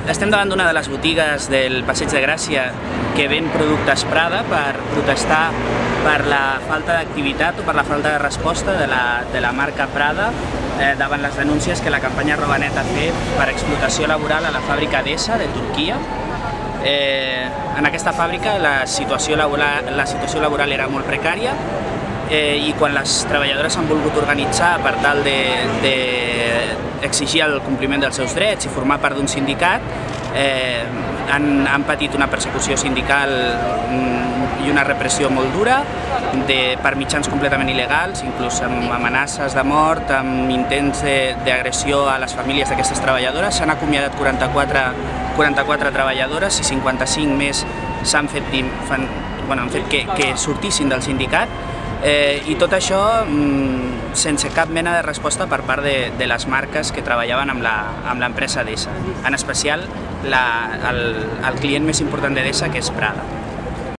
Estem davant d'una de les botigues del Passeig de Gràcia que ven productes Prada per protestar per la falta d'activitat o per la falta de resposta de la marca Prada davant les denúncies que la campanya Robanet ha fet per explotació laboral a la fàbrica Edessa de Turquia. En aquesta fàbrica la situació laboral era molt precària i quan les treballadores han volgut organitzar per tal d'exigir el compliment dels seus drets i formar part d'un sindicat, han patit una persecució sindical i una repressió molt dura per mitjans completament il·legals, inclús amb amenaces de mort, amb intents d'agressió a les famílies d'aquestes treballadores. S'han acomiadat 44 treballadores i 55 més han fet que sortissin del sindicat, i tot això sense cap mena de resposta per part de les marques que treballaven amb l'empresa Edessa, en especial el client més important d'Edessa, que és Prada.